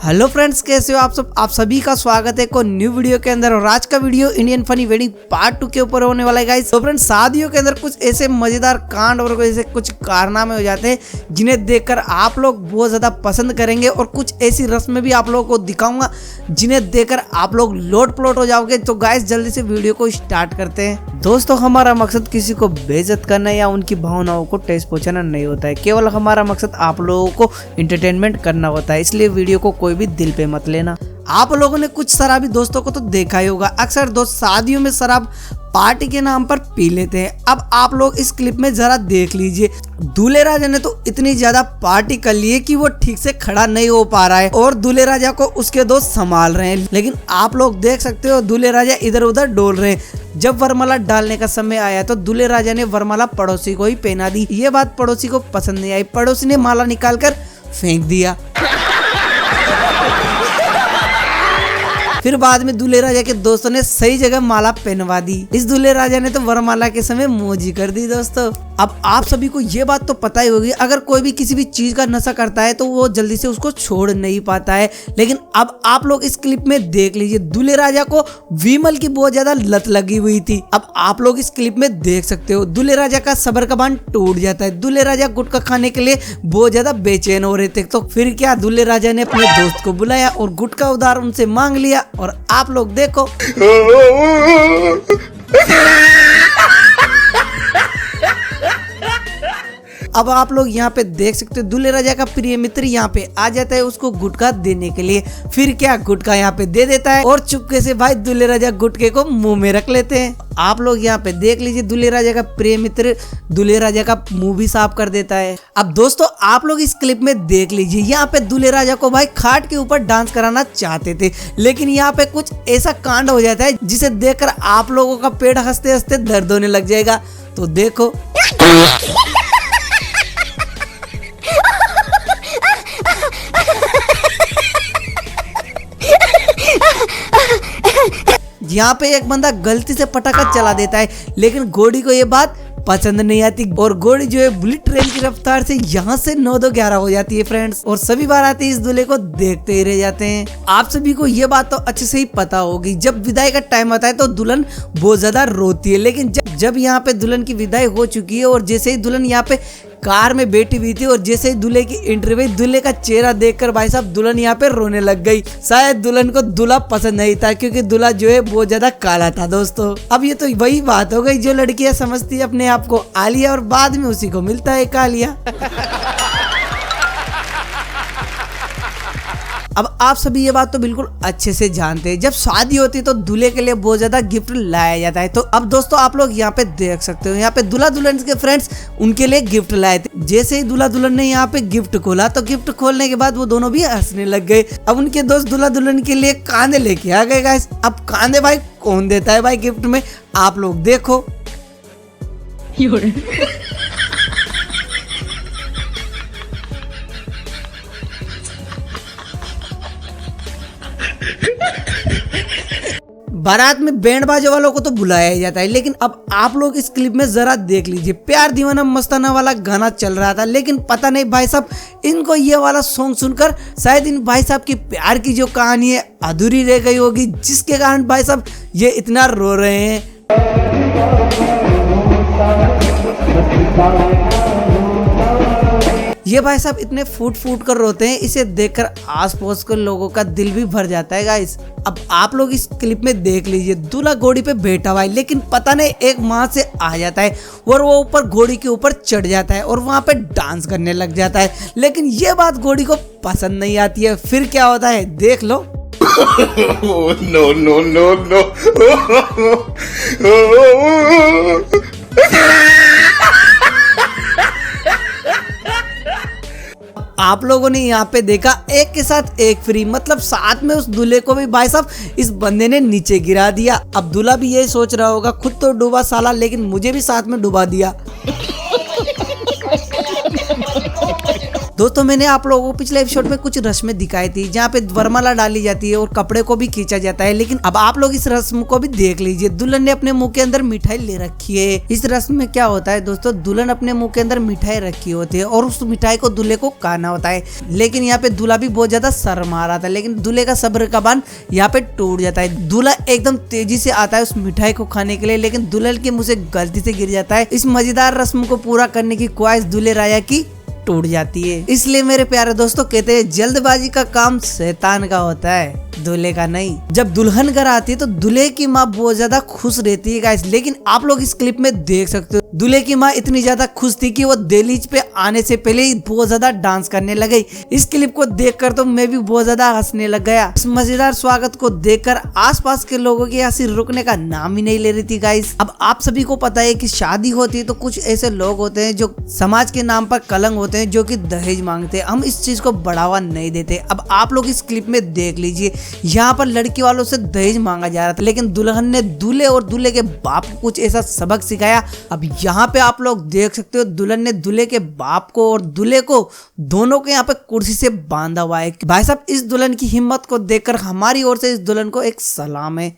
Hello friends, कैसे हो आप सभी का स्वागत है एक न्यू वीडियो के अंदर। और आज का video Indian funny wedding part 2 के ऊपर होने वाला है गाइस। तो फ्रेंड्स, शादियों के अंदर कुछ ऐसे मजेदार कांड और ऐसे कुछ कारनामे हो जाते हैं जिन्हें देखकर आप लोग बहुत ज्यादा पसंद करेंगे, और कुछ ऐसी रस्में भी आप लोगों को दिखाऊंगा जिन्हें देखकर आप लोग लोट पोट हो जाओगे। तो गाइस, जल्दी से वीडियो को स्टार्ट करते हैं। दोस्तों, हमारा मकसद किसी को बेइज्जत करना या उनकी भावनाओं को ठेस पहुंचाना नहीं होता है। केवल हमारा मकसद आप लोगों को एंटरटेनमेंट करना होता है, इसलिए वीडियो को कोई भी दिल पे मत लेना। आप लोगों ने कुछ शराबी दोस्तों को तो देखा ही होगा। अक्सर दोस्त शादियों में शराब पार्टी के नाम पर पी लेते हैं। अब आप लोग इस क्लिप में जरा देख लीजिए। दूल्हे राजा ने तो इतनी ज्यादा पार्टी कर ली है कि वो ठीक से खड़ा नहीं हो पा रहा है और दूल्हे राजा को उसके दोस्त संभाल रहे हैं। लेकिन आप लोग देख सकते हो दूल्हे राजा इधर उधर डोल रहे हैं। जब वरमाला डालने का समय आया तो दूल्हे राजा ने वरमाला पड़ोसी को ही पहना दी। ये बात पड़ोसी को पसंद नहीं आई। पड़ोसी ने माला निकाल कर फेंक दिया। फिर बाद में दूल्हे राजा के दोस्तों ने सही जगह माला पहनवा दी। इस दूल्हे राजा ने तो वरमाला के समय मौज ही कर दी। दोस्तों, अब आप सभी को ये बात तो पता ही होगी, अगर कोई भी किसी भी चीज का नशा करता है तो वो जल्दी से उसको छोड़ नहीं पाता है। लेकिन अब आप लोग इस क्लिप में देख लीजिए, दूल्हे राजा को विमल की बहुत ज्यादा लत लगी हुई थी। अब आप लोग इस क्लिप में देख सकते हो दूल्हे राजा का सब्र का बांध टूट जाता है। दूल्हे राजा गुटखा खाने के लिए बहुत ज्यादा बेचैन हो रहे थे। तो फिर क्या, दूल्हे राजा ने अपने दोस्त को बुलाया और गुटखा उधार उनसे मांग लिया। और आप लोग देखो, अब आप लोग यहाँ पे देख सकते हो दूल्हे राजा का प्रिय मित्र यहाँ पे आ जाता है उसको गुटखा देने के लिए। फिर क्या, गुटखा यहाँ पे दे देता है और चुपके से भाई दूल्हे राजा गुटखे को मुंह में रख लेते हैं। आप लोग यहाँ पे देख लीजिए, दूल्हे राजा का प्रिय मित्र दूल्हे राजा का मुंह भी साफ कर देता है। अब दोस्तों, आप लोग इस क्लिप में देख लीजिए, यहाँ पे दूल्हे राजा को भाई खाट के ऊपर डांस कराना चाहते थे, लेकिन यहाँ पे कुछ ऐसा कांड हो जाता है जिसे देखकर आप लोगों का पेट हंसते हंसते दर्द होने लग जाएगा। तो देखो, यहाँ पे एक बंदा गलती से पटाखा चला देता है, लेकिन घोड़ी को ये बात पसंद नहीं आती और घोड़ी जो है बुलेट ट्रेन की रफ्तार से यहाँ से 9-2-11 हो जाती है फ्रेंड्स। और सभी बाराती इस दूल्हे को देखते ही रह जाते हैं। आप सभी को ये बात तो अच्छे से ही पता होगी, जब विदाई का टाइम आता है तो दुल्हन बहुत ज्यादा रोती है। लेकिन जब यहाँ पे दुल्हन की विदाई हो चुकी है और जैसे ही दुल्हन यहाँ पे कार में बैठी हुई थी और जैसे ही दूल्हे की एंट्री हुई, दूल्हे का चेहरा देखकर भाई साहब दुल्हन यहाँ पे रोने लग गई। शायद दुल्हन को दूल्हा पसंद नहीं था, क्योंकि दूल्हा जो है बहुत ज्यादा काला था। दोस्तों, अब ये तो वही बात हो गई जो लड़कियां समझती है अपने आप को आलिया और बाद में उसी को मिलता है कालिया। अब आप सभी ये बात तो बिल्कुल अच्छे से जानते हैं, जब शादी होती है तो दूल्हे के लिए बहुत ज्यादा गिफ्ट लाया जाता है। तो अब दोस्तों, आप लोग यहाँ पे देख सकते हो, यहाँ पे दूल्हा दुल्हन के फ्रेंड्स उनके लिए गिफ्ट लाए थे। जैसे ही दूल्हा दुल्हन ने यहाँ पे गिफ्ट खोला तो गिफ्ट खोलने के बाद वो दोनों भी हंसने लग गए। अब उनके दोस्त दूल्हा दुल्हन के लिए कांधे लेके आ गए गाइस। अब कांधे भाई कौन देता है भाई गिफ्ट में, आप लोग देखो। बारात में बैंड बाजे वालों को तो बुलाया जाता है, लेकिन अब आप लोग इस क्लिप में जरा देख लीजिए, प्यार दीवाना मस्ताना वाला गाना चल रहा था, लेकिन पता नहीं भाई साहब इनको ये वाला सॉन्ग सुनकर शायद इन भाई साहब की प्यार की जो कहानी है अधूरी रह गई होगी, जिसके कारण भाई साहब ये इतना रो रहे हैं। ये भाई साहब इतने फूट फूट कर रोते हैं, इसे देखकर आस पड़ोस के लोगों का दिल भी भर जाता है गाइस। अब आप लोग इस क्लिप में देख लीजिए, दूल्हा घोड़ी पे बैठा हुआ है, लेकिन पता नहीं एक माँ से आ जाता है और वो ऊपर घोड़ी के ऊपर चढ़ जाता है और वहाँ पे डांस करने लग जाता है। लेकिन ये बात घोड़ी को पसंद नहीं आती है। फिर क्या होता है देख लो। No no no no. आप लोगों ने यहाँ पे देखा, एक के साथ एक फ्री, मतलब साथ में उस दूल्हे को भी भाई साहब इस बंदे ने नीचे गिरा दिया। अब दूल्हा भी यही सोच रहा होगा, खुद तो डूबा साला, लेकिन मुझे भी साथ में डुबा दिया। दोस्तों मैंने आप लोगों को पिछले एपिसोड में कुछ रस्में दिखाई थी जहाँ पे वरमाला डाली जाती है और कपड़े को भी खींचा जाता है, लेकिन अब आप लोग इस रस्म को भी देख लीजिए। दुल्हन ने अपने मुंह के अंदर मिठाई ले रखी है। इस रस्म में क्या होता है दोस्तों, दुल्हन अपने मुंह के अंदर मिठाई रखी होती है और उस मिठाई को दूल्हे को खाना होता है, लेकिन यहाँ पे दूल्हा भी बहुत ज्यादा शर्मा रहा था, लेकिन दूल्हे का सब्र का बांध यहाँ पे टूट जाता है। दूल्हा एकदम तेजी से आता है उस मिठाई को खाने के लिए, लेकिन दुल्हन के मुंह से गलती से गिर जाता है। इस मजेदार रस्म को पूरा करने की ख्वाहिश दूल्हे राजा की टूट जाती है। इसलिए मेरे प्यारे दोस्तों कहते हैं जल्दबाजी का काम शैतान का होता है, दूल्हे का नहीं। जब दुल्हन घर आती है तो दूल्हे की माँ बहुत ज्यादा खुश रहती है गाइस, लेकिन आप लोग इस क्लिप में देख सकते हो दूल्हे की माँ इतनी ज्यादा खुश थी कि वो दहलीज पे आने से पहले ही बहुत ज्यादा डांस करने लग गई। इस क्लिप को देखकर तो मैं भी बहुत ज्यादा हंसने लग गया। इस मजेदार स्वागत को देखकर आसपास के लोगों की हंसी रुकने का नाम ही नहीं ले रही थी गाइस। अब आप सभी को पता है कि शादी होती है तो कुछ ऐसे लोग होते हैं जो समाज के नाम पर कलंक होते हैं, जो कि दहेज मांगते हैं। हम इस चीज को बढ़ावा नहीं देते। अब आप लोग इस क्लिप में देख लीजिए, यहाँ पर लड़की वालों से दहेज मांगा जा रहा था, लेकिन दुल्हन ने दूल्हे और दूल्हे के बाप को कुछ ऐसा सबक सिखाया। अब यहाँ पे आप लोग देख सकते हो दुल्हन ने दूल्हे के बाप को और दूल्हे को दोनों को यहाँ पे कुर्सी से बांधा हुआ है। भाई साहब इस दुल्हन की हिम्मत को देखकर हमारी ओर से इस दुल्हन को एक सलाम है।